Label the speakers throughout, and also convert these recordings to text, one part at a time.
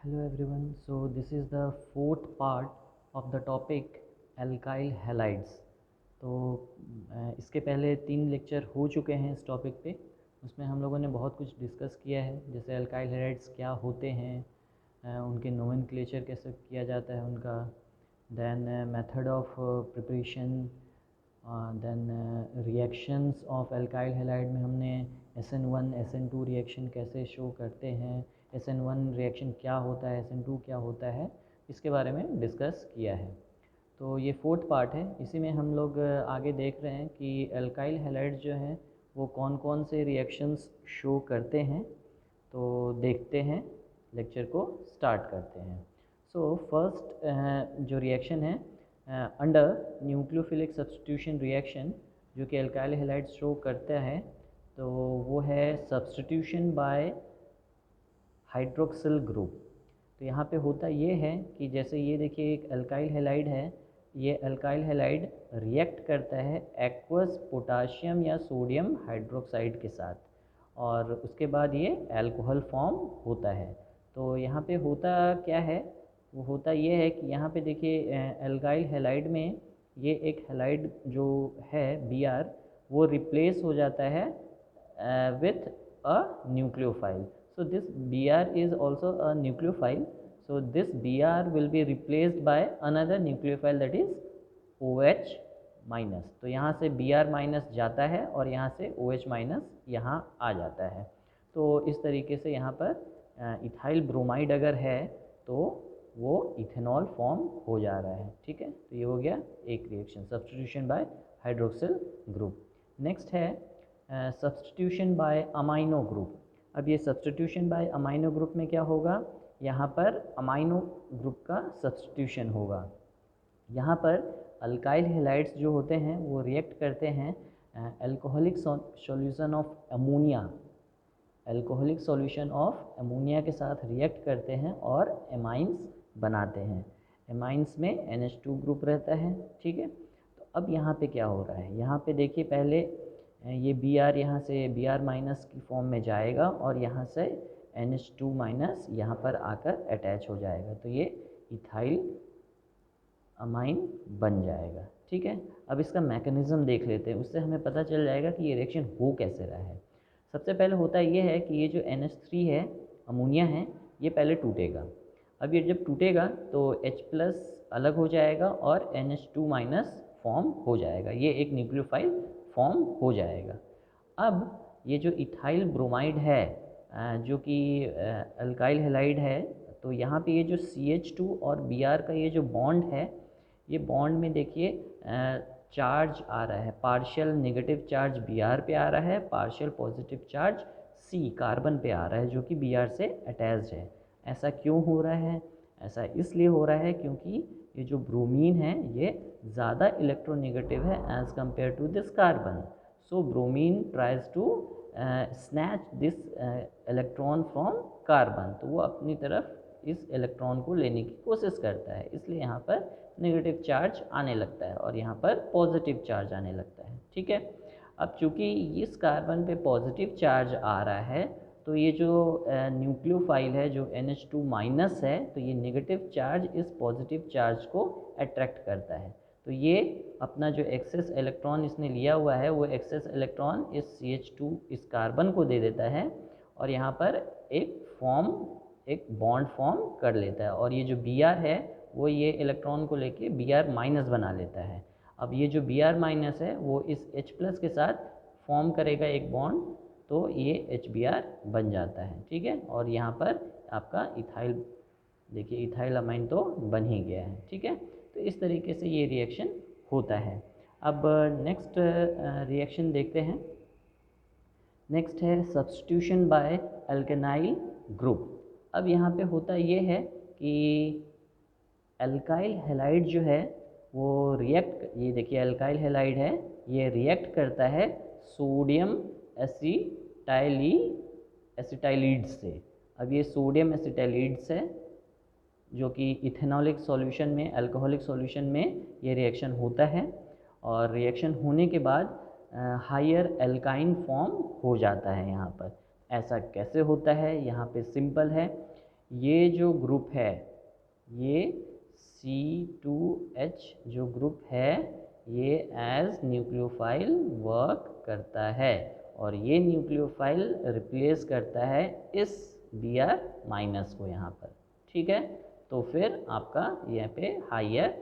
Speaker 1: Hello everyone. So this is the fourth part of the topic alkyl halides. तो इसके पहले 3 lecture हो चुके हैं इस टॉपिक पे। उसमें हम लोगों ने बहुत कुछ डिस्कस किया है, जैसे अल्काइल हैलाइड्स क्या होते हैं, उनके नोमेनक्लेचर कैसे किया जाता है उनका, then method of preparation, then reactions of alkyl halide में हमने SN1 SN2 रिएक्शन कैसे शो करते हैं, SN1 रिएक्शन क्या होता है, SN2 क्या होता है, इसके बारे में डिस्कस किया है। तो ये फोर्थ पार्ट है। इसी में हम लोग आगे देख रहे हैं कि अल्काइल हैलाइड्स जो हैं वो कौन कौन से रिएक्शंस शो करते हैं। तो देखते हैं, लेक्चर को स्टार्ट करते हैं। सो फर्स्ट जो रिएक्शन है अंडर न्यूक्लियोफिलिक सब्स्टिट्यूशन रिएक्शन जो कि अल्काइल हैलाइड्स शो करता है, तो वो है सब्स्टिट्यूशन बाय हाइड्रोक्सिल ग्रुप। तो यहाँ पे होता ये है कि जैसे ये देखिए एक अल्काइल हैलाइड है, ये अल्काइल हैलाइड रिएक्ट करता है एक्वस पोटाशियम या सोडियम हाइड्रोक्साइड के साथ, और उसके बाद ये अल्कोहल फॉर्म होता है। तो यहाँ पे होता क्या है, वो होता ये है कि यहाँ पे देखिए अल्काइल हैलाइड में ये एक हैलाइड जो है Br, वो रिप्लेस हो जाता है with a nucleophile. So this Br is also a nucleophile. So this Br will be replaced by another nucleophile, that is OH minus. तो यहाँ से Br माइनस जाता है और यहाँ से OH माइनस यहाँ आ जाता है। तो इस तरीके से यहाँ पर इथाइल ब्रोमाइड अगर है तो वो इथेनॉल फॉर्म हो जा रहा है। ठीक है, तो ये हो गया एक reaction, substitution by hydroxyl group. Next है सब्स्टिट्यूशन बाय अमाइनो ग्रुप। अब ये सब्स्टिट्यूशन बाय अमाइनो ग्रुप में क्या होगा, यहाँ पर अमाइनो ग्रुप का सब्स्टिट्यूशन होगा। यहाँ पर अल्काइल हैलाइड्स जो होते हैं वो रिएक्ट करते हैं alcoholic solution of ammonia, alcoholic solution of ammonia के साथ रिएक्ट करते हैं और एमाइंस बनाते हैं। एमाइंस में NH2 ग्रुप रहता है। ठीक है, तो अब यहाँ पे क्या हो रहा है, यहाँ पे देखिए पहले ये Br यहाँ से Br माइनस की फॉर्म में जाएगा और यहाँ से NH2 माइनस यहाँ पर आकर अटैच हो जाएगा, तो ये इथाइल अमाइन बन जाएगा। ठीक है, अब इसका मैकेनिज़्म देख लेते हैं, उससे हमें पता चल जाएगा कि ये रिएक्शन हो कैसे रहा है। सबसे पहले होता ये है कि ये जो NH3 है, अमोनिया है, ये पहले टूटेगा। अब ये जब टूटेगा तो H+ अलग हो जाएगा और NH2 माइनस फॉर्म हो जाएगा, ये एक न्यूक्लियोफाइल फॉर्म हो जाएगा। अब ये जो इथाइल ब्रोमाइड है जो कि अल्काइल हैलाइड है, तो यहाँ पे ये जो CH2 और Br का ये जो बॉन्ड है, ये बॉन्ड में देखिए चार्ज आ रहा है, पार्शियल नेगेटिव चार्ज Br पे आ रहा है, partial positive charge C carbon पे आ रहा है जो कि Br से अटैच्ड है। ऐसा क्यों हो रहा है, ऐसा इसलिए हो रहा है क्योंकि ये जो ब्रोमीन है ये ज़्यादा इलेक्ट्रोनेगेटिव है as compare to this carbon. So bromine tries to snatch this electron from carbon, तो वो अपनी तरफ इस इलेक्ट्रॉन को लेने की कोशिश करता है, इसलिए यहाँ पर नेगेटिव चार्ज आने लगता है और यहाँ पर पॉजिटिव चार्ज आने लगता है। ठीक है, अब चूँकि इस कार्बन पे पॉजिटिव चार्ज आ रहा है, तो ये जो न्यूक्लियोफाइल है जो NH2 माइनस है, तो ये नेगेटिव चार्ज इस पॉजिटिव चार्ज को अट्रैक्ट करता है। तो ये अपना जो एक्सेस इलेक्ट्रॉन इसने लिया हुआ है, वो एक्सेस इलेक्ट्रॉन इस CH2 इस कार्बन को दे देता है और यहाँ पर एक बॉन्ड फॉर्म कर लेता है, और ये जो Br है वो ये इलेक्ट्रॉन को लेके Br माइनस बना लेता है। अब ये जो Br माइनस है वो इस H+ के साथ फॉर्म करेगा एक बॉन्ड, तो ये HBr बन जाता है। ठीक है, और यहाँ पर आपका इथाइल, देखिए इथाइल अमाइन तो बन ही गया है। ठीक है, तो इस तरीके से ये रिएक्शन होता है। अब नेक्स्ट रिएक्शन देखते हैं। नेक्स्ट है सब्स्टिट्यूशन बाय अल्केनाइल ग्रुप। अब यहाँ पे होता ये है कि अल्काइल हैलाइड जो है वो रिएक्ट, ये देखिए अल्काइल हैलाइड है, ये रिएक्ट करता है सोडियम एसिटाइलिड्स से। अब ये सोडियम एसिटाइलिड्स है जो कि इथेनॉलिक सॉल्यूशन में, अल्कोहलिक सॉल्यूशन में ये रिएक्शन होता है, और रिएक्शन होने के बाद हायर एल्काइन फॉर्म हो जाता है यहाँ पर। ऐसा कैसे होता है, यहाँ पे सिंपल है, ये जो ग्रुप है, ये C2H जो ग्रुप है, ये एज न्यूक्लियोफाइल वर्क करता है और ये न्यूक्लियोफाइल रिप्लेस करता है इस Br माइनस को यहाँ पर। ठीक है, तो फिर आपका यहाँ पे हायर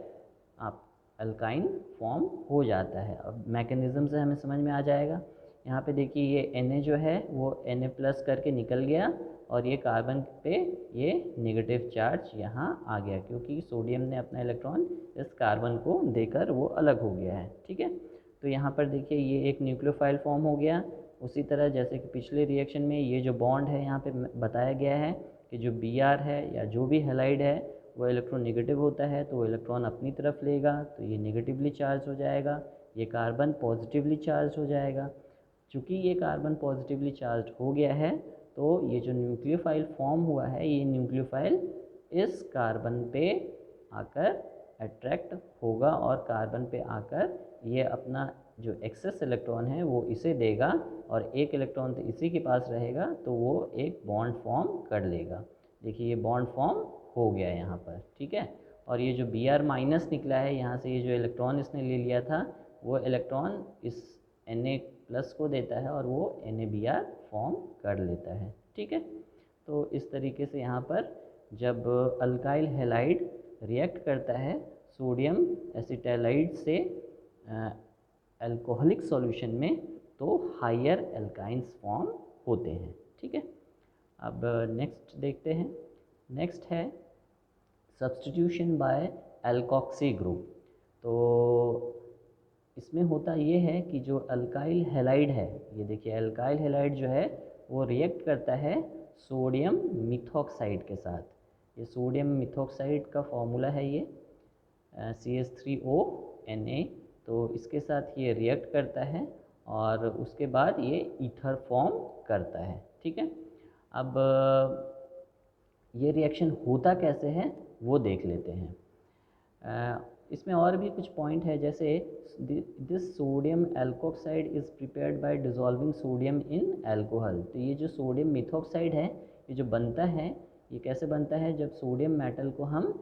Speaker 1: आप अल्काइन फॉर्म हो जाता है। अब मैकेनिज़्म से हमें समझ में आ जाएगा। यहाँ पे देखिए ये Na जो है वो Na प्लस करके निकल गया और ये कार्बन पे ये नेगेटिव चार्ज यहाँ आ गया, क्योंकि सोडियम ने अपना इलेक्ट्रॉन इस कार्बन को देकर वो अलग हो गया है। ठीक है, तो यहाँ पर देखिए ये एक न्यूक्लियोफाइल फॉर्म हो गया। उसी तरह जैसे कि पिछले रिएक्शन में ये जो बॉन्ड है यहाँ पे बताया गया है कि जो Br है या जो भी हैलाइड है वो इलेक्ट्रॉन नेगेटिव होता है, तो वो इलेक्ट्रॉन अपनी तरफ लेगा तो ये नेगेटिवली चार्ज हो जाएगा, ये कार्बन पॉजिटिवली चार्ज हो जाएगा। चूँकि ये कार्बन पॉजिटिवली चार्ज हो गया है तो ये जो न्यूक्लियोफाइल फॉर्म हुआ है, ये न्यूक्लियोफाइल इस कार्बन पे आकर अट्रैक्ट होगा और कार्बन पे आकर ये अपना जो एक्सेस इलेक्ट्रॉन है वो इसे देगा और एक इलेक्ट्रॉन तो इसी के पास रहेगा, तो वो एक बॉन्ड फॉर्म कर लेगा। देखिए ये बॉन्ड फॉर्म हो गया यहाँ पर। ठीक है, और ये जो Br माइनस निकला है यहाँ से, ये जो इलेक्ट्रॉन इसने ले लिया था वो इलेक्ट्रॉन इस Na प्लस को देता है और वो NaBr फॉर्म कर लेता है। ठीक है, तो इस तरीके से यहाँ पर जब अल्काइल हैलाइड रिएक्ट करता है सोडियम एसिटाइलाइड से अल्कोहलिक सॉल्यूशन में, तो हायर अल्काइंस फॉर्म होते हैं। ठीक है, अब नेक्स्ट देखते हैं। नेक्स्ट है सब्स्टिट्यूशन बाय एल्कोक्सी ग्रुप। तो इसमें होता ये है कि जो अल्काइल हैलाइड है, ये देखिए अल्काइल हैलाइड जो है वो रिएक्ट करता है सोडियम मिथॉक्साइड के साथ। ये सोडियम मिथॉक्साइड का फॉर्मूला है ये CH3ONa। तो इसके साथ ये रिएक्ट करता है और उसके बाद ये ईथर फॉर्म करता है। ठीक है, अब ये रिएक्शन होता कैसे है वो देख लेते हैं। इसमें और भी कुछ पॉइंट है, जैसे this sodium alkoxide is prepared by dissolving sodium in alcohol. तो ये जो सोडियम मिथॉक्साइड है ये जो बनता है, ये कैसे बनता है, जब सोडियम मेटल को हम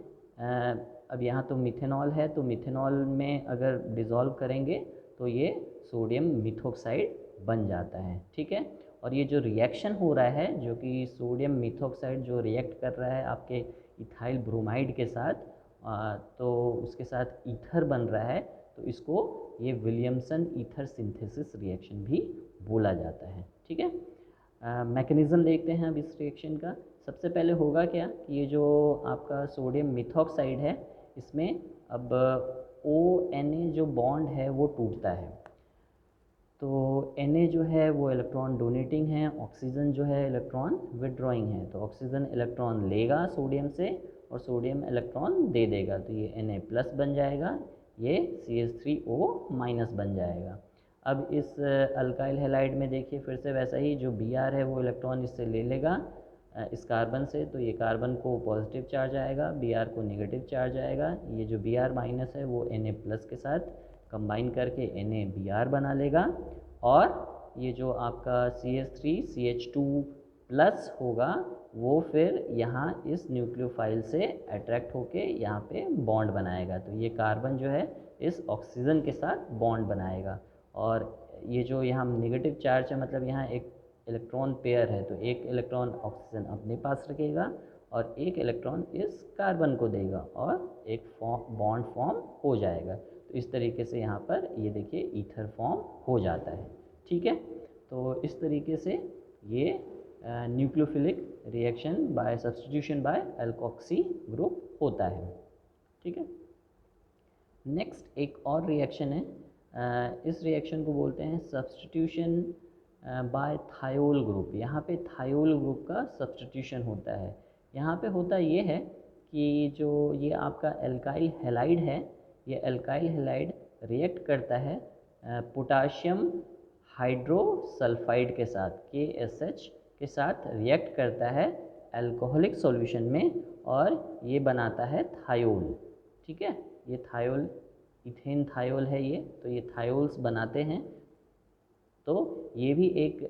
Speaker 1: अब यहाँ तो मिथेनॉल है, तो मिथेनॉल में अगर डिज़ोल्व करेंगे तो ये सोडियम मिथॉक्साइड बन जाता है। ठीक है, और ये जो रिएक्शन हो रहा है, जो कि सोडियम मिथॉक्साइड जो रिएक्ट कर रहा है आपके इथाइल ब्रोमाइड के साथ, तो उसके साथ ईथर बन रहा है, तो इसको ये विलियमसन ईथर सिंथेसिस रिएक्शन भी बोला जाता है। ठीक है, मैकेनिज़्म देखते हैं अब इस रिएक्शन का। सबसे पहले होगा क्या कि ये जो आपका सोडियम मिथॉक्साइड है इसमें अब ONa जो बॉन्ड है वो टूटता है। तो Na जो है वो इलेक्ट्रॉन डोनेटिंग है, ऑक्सीजन जो है इलेक्ट्रॉन विदड्रॉइंग है। तो ऑक्सीजन इलेक्ट्रॉन लेगा सोडियम से और सोडियम इलेक्ट्रॉन दे देगा, तो ये Na प्लस बन जाएगा, ये CH3O माइनस बन जाएगा। अब इस अल्काइल हैलाइड में देखिए फिर से वैसा ही, जो Br है वो इलेक्ट्रॉन इससे ले लेगा इस कार्बन से, तो ये कार्बन को पॉजिटिव चार्ज आएगा, Br को नेगेटिव चार्ज आएगा। ये जो Br माइनस है वो Na प्लस के साथ कंबाइन करके NaBr बना लेगा और ये जो आपका CH3CH2 प्लस होगा वो फिर यहाँ इस न्यूक्लियोफाइल से अट्रैक्ट होके यहाँ पे बॉन्ड बनाएगा। तो ये कार्बन जो है इस ऑक्सीजन के साथ बॉन्ड बनाएगा और ये जो यहाँ नेगेटिव चार्ज है, मतलब यहाँ एक इलेक्ट्रॉन पेयर है, तो एक इलेक्ट्रॉन ऑक्सीजन अपने पास रखेगा और एक इलेक्ट्रॉन इस कार्बन को देगा और एक बॉन्ड फॉर्म हो जाएगा। तो इस तरीके से यहाँ पर ये देखिए ईथर फॉर्म हो जाता है। ठीक है, तो इस तरीके से ये nucleophilic reaction by substitution by alkoxy group होता है। ठीक है, नेक्स्ट एक और रिएक्शन है, इस रिएक्शन को बोलते हैं सब्स्टिट्यूशन बाय थायोल ग्रुप। यहाँ पे थायोल ग्रुप का सब्स्टिट्यूशन होता है। यहाँ पे होता ये है कि जो ये आपका एल्काइल हैलाइड है, ये एल्काइल हैलाइड रिएक्ट करता है पोटाशियम हाइड्रोसल्फाइड के साथ, KSH के साथ रिएक्ट करता है अल्कोहलिक सॉल्यूशन में और ये बनाता है थायोल। ठीक है, ये थायोल इथेन थायोल है ये, तो ये थायोल्स बनाते हैं। तो ये भी एक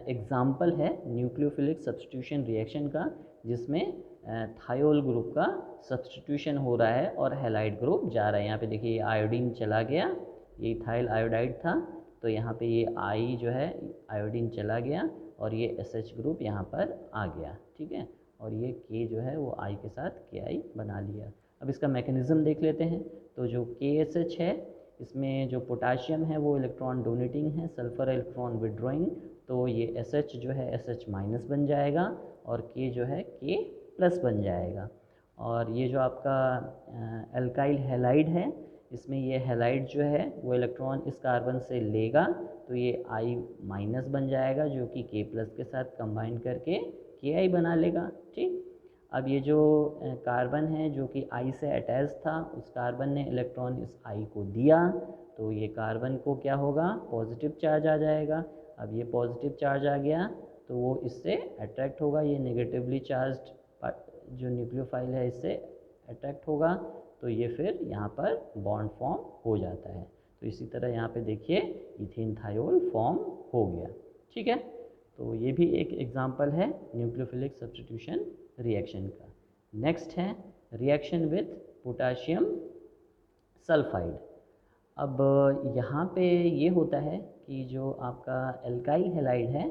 Speaker 1: एग्जाम्पल है न्यूक्लियोफिलिक सब्स्टिट्यूशन रिएक्शन का, जिसमें थायोल ग्रुप का सब्स्टिट्यूशन हो रहा है और हैलाइड ग्रुप जा रहा है। यहाँ पे देखिए ये आयोडीन चला गया, ये इथाइल आयोडाइड था, तो यहाँ पे ये आई जो है आयोडीन चला गया और ये SH ग्रुप यहाँ पर आ गया, ठीक है। और ये K जो है वो I के साथ KI बना लिया। अब इसका मैकेनिज़्म देख लेते हैं। तो जो KSH है, इसमें जो पोटाशियम है वो इलेक्ट्रॉन डोनेटिंग है, सल्फ़र इलेक्ट्रॉन विड्रॉइंग, तो ये SH जो है SH माइनस बन जाएगा और K जो है K प्लस बन जाएगा। और ये जो आपका एल्काइल हैलाइड है, इसमें ये हैलाइड जो है वो इलेक्ट्रॉन इस कार्बन से लेगा, तो ये I माइनस बन जाएगा जो कि K प्लस के साथ कंबाइन करके KI बना लेगा, ठीक। अब ये जो कार्बन है जो कि I से अटैच था, उस कार्बन ने इलेक्ट्रॉन इस I को दिया, तो ये कार्बन को क्या होगा, पॉजिटिव चार्ज आ जाएगा। अब ये पॉजिटिव चार्ज आ गया तो वो इससे अट्रैक्ट होगा, ये नेगेटिवली चार्ज्ड जो न्यूक्लियोफाइल है इससे अट्रैक्ट होगा, तो ये फिर यहाँ पर बॉन्ड फॉर्म हो जाता है। तो इसी तरह यहाँ पे देखिए इथेन थायोल फॉर्म हो गया, ठीक है। तो ये भी एक एग्जांपल है न्यूक्लियोफिलिक सब्स्टिट्यूशन रिएक्शन का। नेक्स्ट है रिएक्शन विथ पोटाशियम सल्फाइड। अब यहाँ पे ये होता है कि जो आपका एल्काइल हैलाइड है,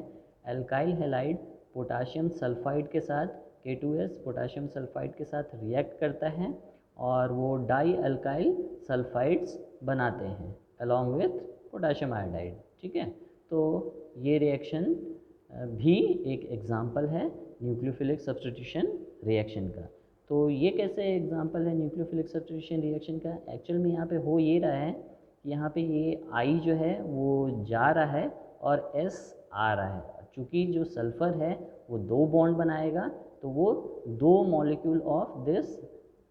Speaker 1: एल्काइल हैलाइड पोटाशियम सल्फाइड के साथ K2S पोटाशियम सल्फाइड के साथ रिएक्ट करता है और वो डाई अल्काइल सल्फाइड्स बनाते हैं अलॉन्ग विथ पोटाशियम आयोडाइड, ठीक है। तो ये रिएक्शन भी एक एग्जाम्पल है न्यूक्लियोफिलिक सब्स्टिट्यूशन रिएक्शन का। तो ये कैसे एग्जाम्पल है न्यूक्लियोफिलिक सब्स्टिट्यूशन रिएक्शन का? एक्चुअल में यहाँ पे हो ये रहा है कि यहाँ पे ये I जो है वो जा रहा है और S आ रहा है। चूँकि जो सल्फ़र है वो 2 बॉन्ड बनाएगा, तो वो 2 molecule of this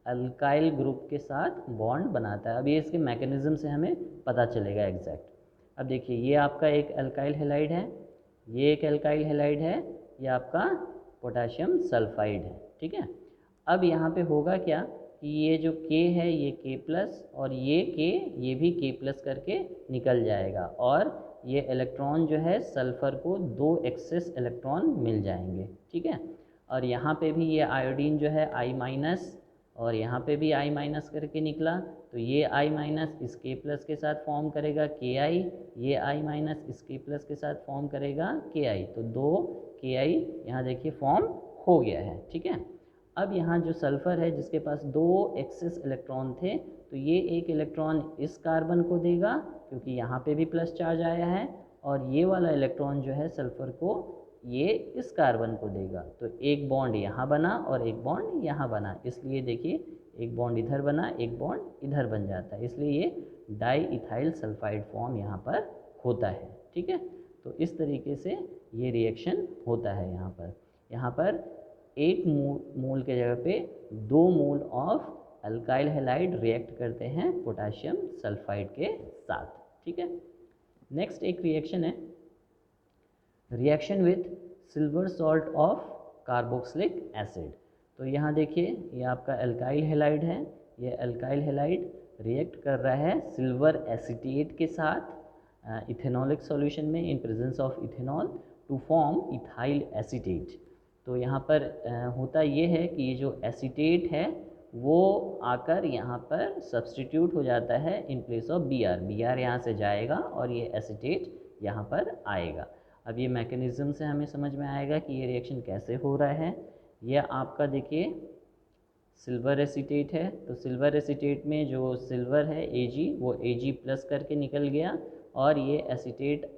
Speaker 1: alkyl group के साथ बॉन्ड बनाता है। अब ये इसके मैकेनिज़्म से हमें पता चलेगा एग्जैक्ट। अब देखिए ये आपका एक अल्काइल हैलाइड है, ये एक अल्काइल हैलाइड है, ये आपका पोटाशियम सल्फाइड है, ठीक है। अब यहाँ पे होगा क्या कि ये जो K है ये K प्लस और ये K ये भी K प्लस करके निकल जाएगा और ये इलेक्ट्रॉन जो है सल्फ़र को 2 एक्सेस इलेक्ट्रॉन मिल जाएंगे, ठीक है। और यहाँ पे भी ये आयोडीन जो है I माइनस और यहाँ पे भी I माइनस करके निकला, तो ये I माइनस इस K प्लस के साथ फॉर्म करेगा KI, ये I माइनस इस K प्लस के साथ फॉर्म करेगा KI, तो 2 KI यहाँ देखिए फॉर्म हो गया है, ठीक है। अब यहाँ जो सल्फ़र है जिसके पास 2 एक्सेस इलेक्ट्रॉन थे, तो ये एक इलेक्ट्रॉन इस कार्बन को देगा क्योंकि यहाँ पे भी प्लस चार्ज आया है, और ये वाला इलेक्ट्रॉन जो है सल्फ़र को ये इस कार्बन को देगा। तो एक बॉन्ड यहाँ बना और एक बॉन्ड यहाँ बना, इसलिए देखिए एक बॉन्ड इधर बना, एक बॉन्ड इधर बन जाता है, इसलिए ये डाई इथाइल सल्फाइड फॉर्म यहाँ पर होता है, ठीक है। तो इस तरीके से ये रिएक्शन होता है। यहाँ पर 1 मोल के जगह पे 2 mole of alkyl halide react करते हैं पोटाशियम सल्फाइड के साथ, ठीक है। नेक्स्ट एक रिएक्शन है reaction with silver salt of carboxylic acid. तो यहाँ देखिए ये आपका अल्काइल हैलाइड है, ये अल्काइल हैलाइड रिएक्ट कर रहा है सिल्वर एसीटेट के साथ इथेनॉलिक सॉल्यूशन में in presence of ethanol to form ethyl acetate. तो यहाँ पर होता ये है कि ये जो एसीटेट है वो आकर यहाँ पर सब्स्टिट्यूट हो जाता है in place of Br। Br यहाँ से जाएगा और ये एसीटेट यहाँ पर आएगा। अब ये मैकेनिज़्म से हमें समझ में आएगा कि ये रिएक्शन कैसे हो रहा है। यह आपका देखिए सिल्वर एसीटेट है, तो सिल्वर एसीटेट में जो सिल्वर है Ag वो Ag प्लस करके निकल गया और ये एसीटेट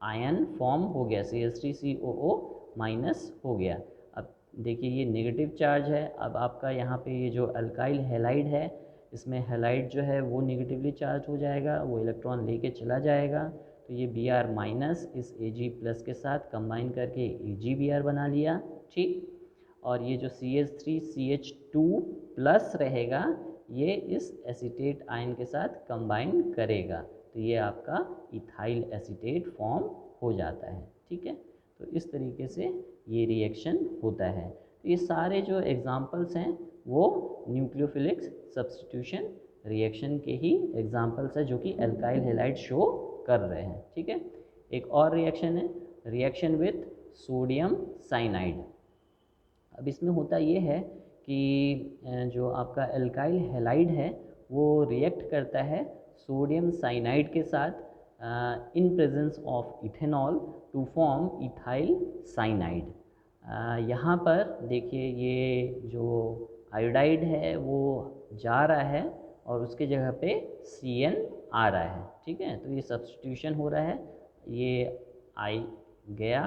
Speaker 1: आयन फॉर्म हो गया, CH3COO माइनस हो गया। अब देखिए ये नेगेटिव चार्ज है। अब आपका यहाँ पे ये जो अल्काइल हैलाइड है, इसमें हैलाइड जो है वो नेगेटिवली चार्ज हो जाएगा, वो इलेक्ट्रॉन लेके चला जाएगा, तो ये Br माइनस इस Ag प्लस के साथ कंबाइन करके AgBr बना लिया, ठीक। और ये जो CH3CH2 प्लस रहेगा ये इस एसीटेट आयन के साथ कंबाइन करेगा, तो ये आपका इथाइल एसीटेट फॉर्म हो जाता है, ठीक है। तो इस तरीके से ये रिएक्शन होता है। तो ये सारे जो एग्जांपल्स हैं वो न्यूक्लियोफिलिक सब्स्टिट्यूशन रिएक्शन के ही एग्जांपल्स हैं जो कि अल्काइल हैलाइड शो कर रहे हैं, ठीक है। एक और रिएक्शन है रिएक्शन विथ सोडियम साइनाइड। अब इसमें होता ये है कि जो आपका एल्काइल हैलाइड है वो रिएक्ट करता है सोडियम साइनाइड के साथ in presence of ethanol to form ethyl cyanide. यहाँ पर देखिए ये जो आयोडाइड है वो जा रहा है और उसके जगह पे CN आ रहा है, ठीक है। तो ये सब्स्टिट्यूशन हो रहा है, ये I गया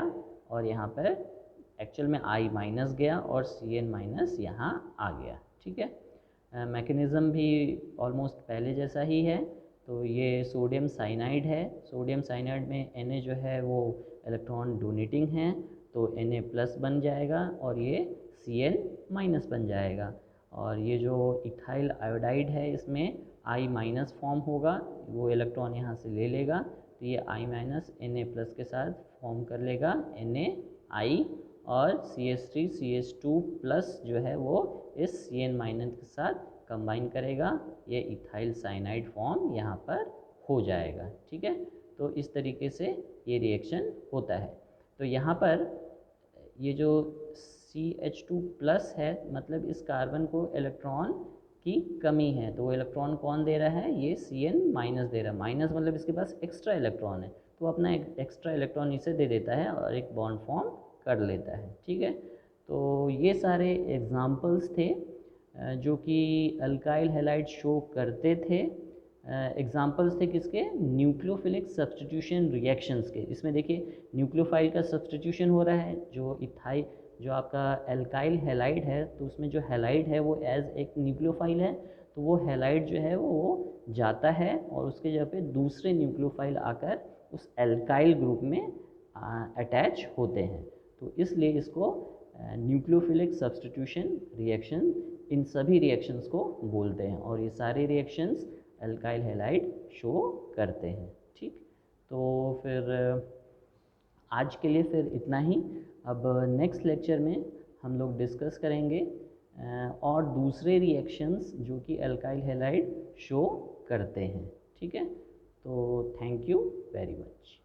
Speaker 1: और यहाँ पर एक्चुअल में I माइनस गया और CN माइनस यहाँ आ गया, ठीक है। मैकेनिज़्म भी ऑलमोस्ट पहले जैसा ही है। तो ये सोडियम साइनाइड है, सोडियम साइनाइड में Na जो है वो इलेक्ट्रॉन डोनेटिंग है, तो Na प्लस बन जाएगा और ये Cn माइनस बन जाएगा। और ये जो इथाइल आयोडाइड है इसमें I माइनस फॉर्म होगा, वो इलेक्ट्रॉन यहाँ से ले लेगा, तो ये I माइनस Na प्लस के साथ फॉर्म कर लेगा NaI, और CH3 CH2 प्लस जो है वो इस Cn माइनस के साथ कंबाइन करेगा, ये इथाइल साइनाइड फॉर्म यहाँ पर हो जाएगा, ठीक है। तो इस तरीके से ये रिएक्शन होता है। तो यहाँ पर ये जो CH2 प्लस है, मतलब इस कार्बन को इलेक्ट्रॉन की कमी है, तो वो इलेक्ट्रॉन कौन दे रहा है, ये Cn माइनस दे रहा है। माइनस मतलब इसके पास एक्स्ट्रा इलेक्ट्रॉन है, तो अपना एक एक्स्ट्रा इलेक्ट्रॉन इसे दे देता है और एक बॉन्ड फॉर्म कर लेता है, ठीक है। तो ये सारे एग्जाम्पल्स थे जो कि अल्काइल हैलाइड शो करते थे। एग्जाम्पल्स थे किसके, न्यूक्लियोफिलिक सब्स्टिट्यूशन रिएक्शंस के। इसमें देखिए न्यूक्लियोफाइल का सब्स्टिट्यूशन हो रहा है, जो आपका एल्काइल हैलाइड है, तो उसमें जो हैलाइड है वो एज एक न्यूक्लियोफाइल है, तो वो हैलाइड जो है वो जाता है और उसके जगह पे दूसरे न्यूक्लियोफाइल आकर उस एल्काइल ग्रुप में अटैच होते हैं, तो इसलिए इसको न्यूक्लियोफिलिक सब्स्टिट्यूशन रिएक्शन इन सभी रिएक्शंस को बोलते हैं, और ये सारे रिएक्शंस अल्काइल हैलाइड शो करते हैं, ठीक। तो फिर आज के लिए फिर इतना ही। अब नेक्स्ट लेक्चर में हम लोग डिस्कस करेंगे और दूसरे रिएक्शंस जो कि अल्काइल हैलाइड शो करते हैं, ठीक है। तो थैंक यू वेरी मच।